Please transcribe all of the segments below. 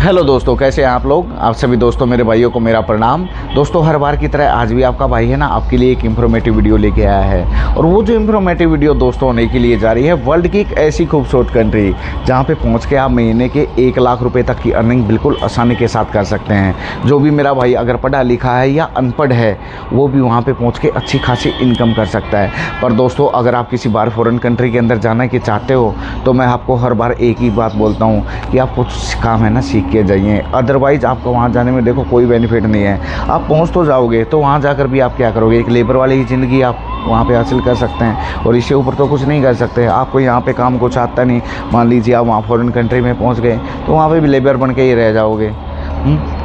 Hello दोस्तों, कैसे हैं आप लोग। आप सभी दोस्तों, मेरे भाइयों को मेरा प्रणाम। दोस्तों, हर बार की तरह आज भी आपका भाई है ना आपके लिए एक इंफॉर्मेटिव वीडियो लेके आया है। और वो जो इंफॉर्मेटिव वीडियो दोस्तों होने के लिए जा रही है वर्ल्ड की एक ऐसी खूबसूरत कंट्री जहां पे पहुंच के आप महीने के 1 लाख रुपए तक की अर्निंग बिल्कुल आसानी के साथ कर सकते हैं। जो भी मेरा भाई अगर पढ़ा लिखा है या अनपढ़ है वो भी वहाँ पर पहुँच के अच्छी खासी इनकम कर सकता है। पर दोस्तों, अगर आप किसी बार फॉरेन कंट्री के अंदर जाना के चाहते हो तो मैं आपको हर बार एक ही बात बोलता हूँ कि आप कुछ काम है ना सीख के जाइए। अदरवाइज़ आपको वहाँ जाने में देखो कोई बेनिफिट नहीं है। आप पहुँच तो जाओगे तो वहाँ जाकर भी आप क्या करोगे, एक लेबर वाली ही ज़िंदगी आप वहाँ पे हासिल कर सकते हैं और इससे ऊपर तो कुछ नहीं कर सकते। आपको यहाँ पे काम कुछ आता नहीं, मान लीजिए आप वहाँ फॉरेन कंट्री में पहुँच गए तो वहाँ पे भी लेबर बन के ही रह जाओगे।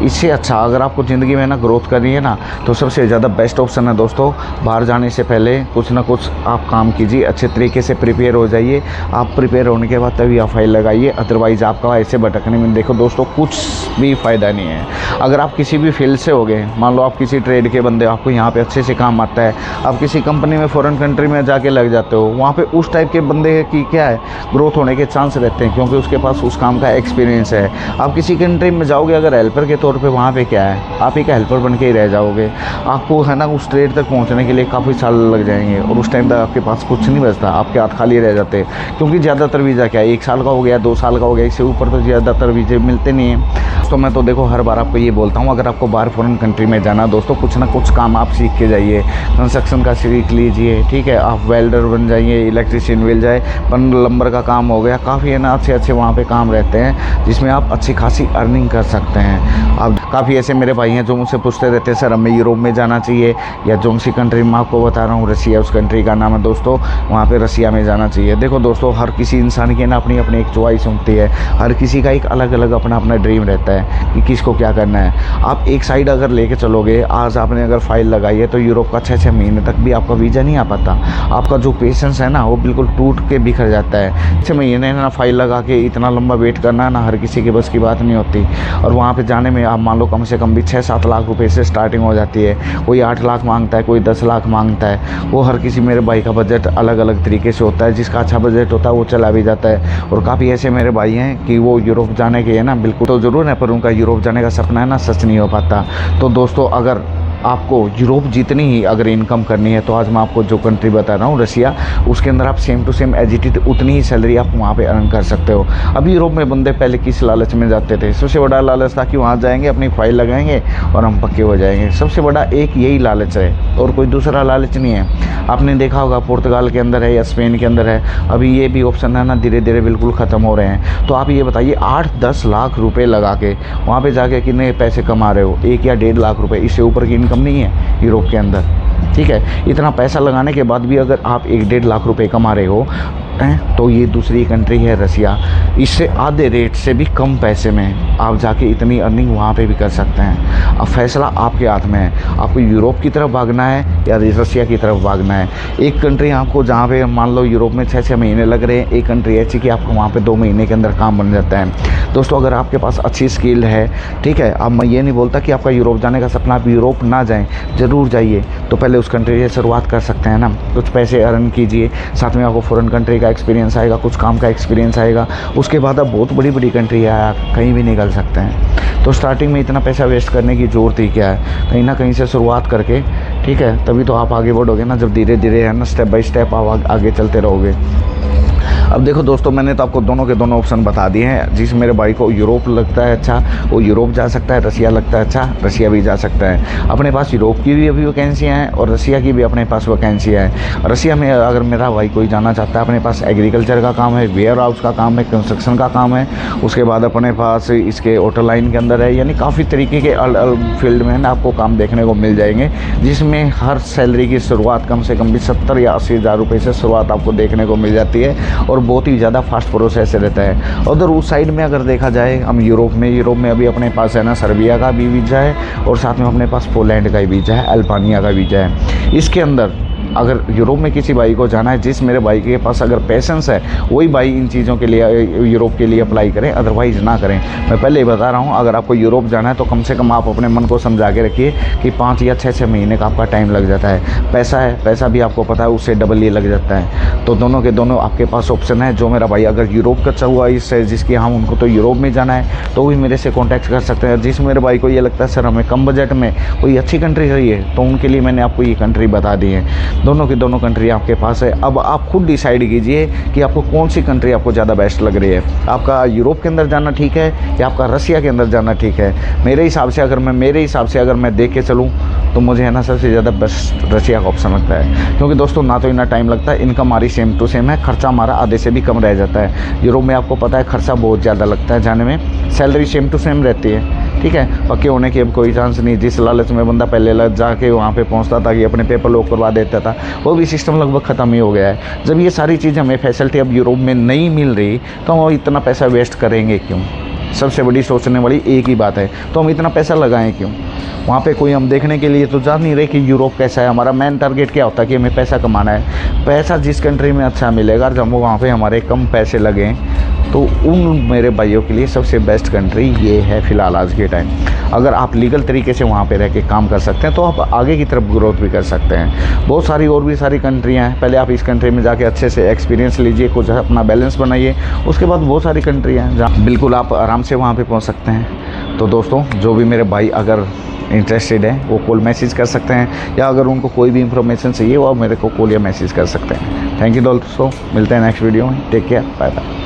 इससे अच्छा अगर आपको ज़िंदगी में ना ग्रोथ करनी है ना तो सबसे ज़्यादा बेस्ट ऑप्शन है दोस्तों, बाहर जाने से पहले कुछ ना कुछ आप काम कीजिए, अच्छे तरीके से प्रिपेयर हो जाइए। आप प्रिपेयर होने के बाद तभी आप फाइल लगाइए, अदरवाइज़ आपका ऐसे भटकने में देखो दोस्तों कुछ भी फ़ायदा नहीं है। अगर आप किसी भी फील्ड से हो गए, मान लो आप किसी ट्रेड के बंदे, आपको यहाँ पर अच्छे से काम आता है, आप किसी कंपनी में फ़ॉरेन कंट्री में जाके लग जाते हो, वहाँ पर उस टाइप के बंदे की क्या है ग्रोथ होने के चांस रहते हैं क्योंकि उसके पास उस काम का एक्सपीरियंस है। आप किसी कंट्री में जाओगे अगर हेल्पर के तौर पे, वहाँ पे क्या है आप एक हेल्पर बन के ही रह जाओगे। आपको है ना उस ट्रेड तक पहुँचने के लिए काफ़ी साल लग जाएंगे और उस टाइम तक आपके पास कुछ नहीं बचता, आपके हाथ खाली रह जाते क्योंकि ज़्यादातर वीज़ा क्या है 1 साल का हो गया, 2 साल का हो गया, इससे ऊपर तो ज़्यादातर वीज़े मिलते नहीं हैं। तो मैं तो देखो हर बार आपको ये बोलता हूँ, अगर आपको बाहर फॉरेन कंट्री में जाना दोस्तों कुछ ना कुछ काम आप सीख के जाइए। कंस्ट्रक्शन का सीख लीजिए, ठीक है, आप वेल्डर बन जाइए, इलेक्ट्रिशियन मिल जाए, प्लम्बर का काम हो गया, काफ़ी है ना अच्छे वहाँ पे काम रहते हैं जिसमें आप अच्छी खासी अर्निंग कर सकते हैं। अब काफ़ी ऐसे मेरे भाई हैं जो मुझसे पूछते रहते हैं सर हमें यूरोप में जाना चाहिए या जो सी कंट्री में आपको बता रहा हूँ रसिया, उस कंट्री का नाम है दोस्तों, वहाँ पे रसिया में जाना चाहिए। देखो दोस्तों, हर किसी इंसान की ना अपनी अपनी एक चॉइस होती है, हर किसी का एक अलग अलग अपना अपना ड्रीम रहता है कि किसको क्या करना है। आप एक साइड अगर लेके चलोगे, आज आपने अगर फाइल लगाई है तो यूरोप का 6-6 महीने तक भी आपका वीज़ा नहीं आ पाता। आपका जो पेशेंस है ना वो बिल्कुल टूट के बिखर जाता है। 6 महीने ना फाइल लगा के इतना लंबा वेट करना ना हर किसी के बस की बात नहीं होती। और वहाँ पर जाने में आप मान लो कम से कम भी 6-7 लाख रुपए से स्टार्टिंग हो जाती है। कोई 8 लाख मांगता है, कोई 10 लाख मांगता है। वो हर किसी मेरे भाई का बजट अलग अलग तरीके से होता है, जिसका अच्छा बजट होता है वो चला भी जाता है। और काफ़ी ऐसे मेरे भाई हैं कि वो यूरोप जाने के है ना बिल्कुल तो ज़रूर है, पर उनका यूरोप जाने का सपना है ना सच नहीं हो पाता। तो दोस्तों, अगर आपको यूरोप जितनी ही अगर इनकम करनी है तो आज मैं आपको जो कंट्री बता रहा हूँ रसिया, उसके अंदर आप same to same as it is उतनी ही सैलरी आप वहाँ पे अर्न कर सकते हो। अभी यूरोप में बंदे पहले किस लालच में जाते थे, सबसे बड़ा लालच था कि वहाँ जाएंगे अपनी फाइल लगाएंगे और हम पक्के हो जाएंगे। सबसे बड़ा एक यही लालच है और कोई दूसरा लालच नहीं है। आपने देखा होगा पुर्तगाल के अंदर है या स्पेन के अंदर है, अभी ये भी ऑप्शन है ना धीरे धीरे बिल्कुल ख़त्म हो रहे हैं। तो आप ये बताइए 8-10 लाख रुपये लगा के वहाँ पर जाके कितने पैसे कमा रहे हो, 1 या 1.5 लाख रुपये, इससे ऊपर की इनकम नहीं है यूरोप के अंदर। ठीक है, इतना पैसा लगाने के बाद भी अगर आप 1-1.5 लाख रुपए कमा रहे हो तो ये दूसरी कंट्री है रसिया, इससे आधे रेट से भी कम पैसे में आप जाके इतनी अर्निंग वहाँ पे भी कर सकते हैं। अब फैसला आपके हाथ में है, आपको यूरोप की तरफ भागना है या रसिया की तरफ भागना है। एक कंट्री आपको जहाँ पे मान लो यूरोप में 6-6 महीने लग रहे हैं, एक कंट्री ऐसी कि आपको वहाँ पे 2 महीने के अंदर काम बन जाता है। दोस्तों, अगर आपके पास अच्छी स्किल है, ठीक है, अब मैं ये नहीं बोलता कि आपका यूरोप जाने का सपना, आप यूरोप ना जाएँ, ज़रूर जाइए, तो पहले उस कंट्री से शुरुआत कर सकते हैं ना, कुछ पैसे अर्न कीजिए, साथ में आपको फॉरेन कंट्री का एक्सपीरियंस आएगा, कुछ काम का एक्सपीरियंस आएगा, उसके बाद आप बहुत बड़ी बड़ी कंट्री है आप कहीं भी निकल सकते हैं। तो स्टार्टिंग में इतना पैसा वेस्ट करने की ज़रूरत ही क्या है, कहीं ना कहीं से शुरुआत करके, ठीक है, तभी तो आप आगे बढ़ोगे ना, जब धीरे धीरे है ना स्टेप बाय स्टेप आप आगे चलते रहोगे। अब देखो दोस्तों, मैंने तो आपको दोनों के दोनों ऑप्शन बता दिए हैं। जिस मेरे भाई को यूरोप लगता है अच्छा वो यूरोप जा सकता है, रसिया लगता है अच्छा रसिया भी जा सकता है। अपने पास यूरोप की भी अभी वैकेंसियाँ हैं और रसिया की भी अपने पास वैकेंसियाँ हैं। रसिया में अगर मेरा भाई कोई जाना चाहता है, अपने पास एग्रीकल्चर का काम है, वेयर हाउस का काम है, कंस्ट्रक्शन का काम है, उसके बाद अपने पास इसके होटल लाइन के अंदर है, यानी काफ़ी तरीके के अलग अलग फील्ड में ना आपको काम देखने को मिल जाएंगे, जिसमें हर सैलरी की शुरुआत कम से कम भी 70 या 80 हज़ार रुपये से शुरुआत आपको देखने को मिल जाती है और बहुत ही ज़्यादा फास्ट प्रोसेस रहता है। उधर उस साइड में अगर देखा जाए हम यूरोप में अभी अपने पास है ना सर्बिया का भी वीज़ा है और साथ में अपने पास पोलैंड का भी वीज़ा है, अल्बानिया का वीज़ा है। इसके अंदर अगर यूरोप में किसी भाई को जाना है, जिस मेरे भाई के पास अगर पेशेंस है, वही भाई इन चीज़ों के लिए यूरोप के लिए अप्लाई करें, अदरवाइज़ ना करें। मैं पहले ही बता रहा हूँ, अगर आपको यूरोप जाना है तो कम से कम आप अपने मन को समझा के रखिए कि 5 या 6 महीने का आपका टाइम लग जाता है। पैसा भी आपको पता है उससे डबल ये लग जाता है। तो दोनों के दोनों आपके पास ऑप्शन है। जो मेरा भाई अगर यूरोप का हुआ इससे जिसकी हाँ उनको तो यूरोप में जाना है तो भी मेरे से कॉन्टैक्ट कर सकते हैं। जिस मेरे भाई को ये लगता है सर हमें कम बजट में कोई अच्छी कंट्री चाहिए, तो उनके लिए मैंने आपको ये कंट्री बता दी है। दोनों की दोनों कंट्री आपके पास है। अब आप खुद डिसाइड कीजिए कि आपको कौन सी कंट्री आपको ज़्यादा बेस्ट लग रही है। आपका यूरोप के अंदर जाना ठीक है या आपका रसिया के अंदर जाना ठीक है। मेरे हिसाब से अगर मैं देख के चलूँ तो मुझे है ना सबसे ज़्यादा बेस्ट रसिया का ऑप्शन लगता है। क्योंकि दोस्तों ना तो इतना टाइम लगता है, इनकम हमारी सेम टू सेम है, खर्चा हमारा आधे से भी कम रह जाता है। यूरोप में आपको पता है खर्चा बहुत ज़्यादा लगता है जाने में, सैलरी सेम टू सेम रहती है। ठीक है, पक्के होने की अब कोई चांस नहीं। जिस लालच में बंदा पहले जाके वहाँ पे पहुँचता था कि अपने पेपर लॉक करवा देता था, वो भी सिस्टम लगभग ख़त्म ही हो गया है। जब ये सारी चीज़ हमें फैसिलिटी अब यूरोप में नहीं मिल रही तो हम इतना पैसा वेस्ट करेंगे क्यों? सबसे बड़ी सोचने वाली एक ही बात है, तो हम इतना पैसा लगाएं क्यों? वहाँ पे कोई हम देखने के लिए तो जा नहीं रहे कि यूरोप कैसा है। हमारा मेन टारगेट क्या होता है कि हमें पैसा कमाना है। पैसा जिस कंट्री में अच्छा मिलेगा, जब वो वहाँ पे हमारे कम पैसे लगें, तो उन मेरे भाइयों के लिए सबसे बेस्ट कंट्री ये है फ़िलहाल आज के टाइम। अगर आप लीगल तरीके से वहाँ पे रह के काम कर सकते हैं तो आप आगे की तरफ ग्रोथ भी कर सकते हैं। बहुत सारी और भी सारी कंट्रियाँ हैं। पहले आप इस कंट्री में जाके अच्छे से एक्सपीरियंस लीजिए, कुछ अपना बैलेंस बनाइए, उसके बाद बहुत सारी कंट्रियाँ हैं जहाँ बिल्कुल आप आराम से वहाँ पर पहुँच सकते हैं। तो दोस्तों, जो भी मेरे भाई अगर इंटरेस्टेड है वो कॉल मैसेज कर सकते हैं, या अगर उनको कोई भी इंफॉर्मेशन चाहिए वो मेरे को कॉल या मैसेज कर सकते हैं। थैंक यू दोस्तों, मिलते हैं नेक्स्ट वीडियो में। Take care, bye bye.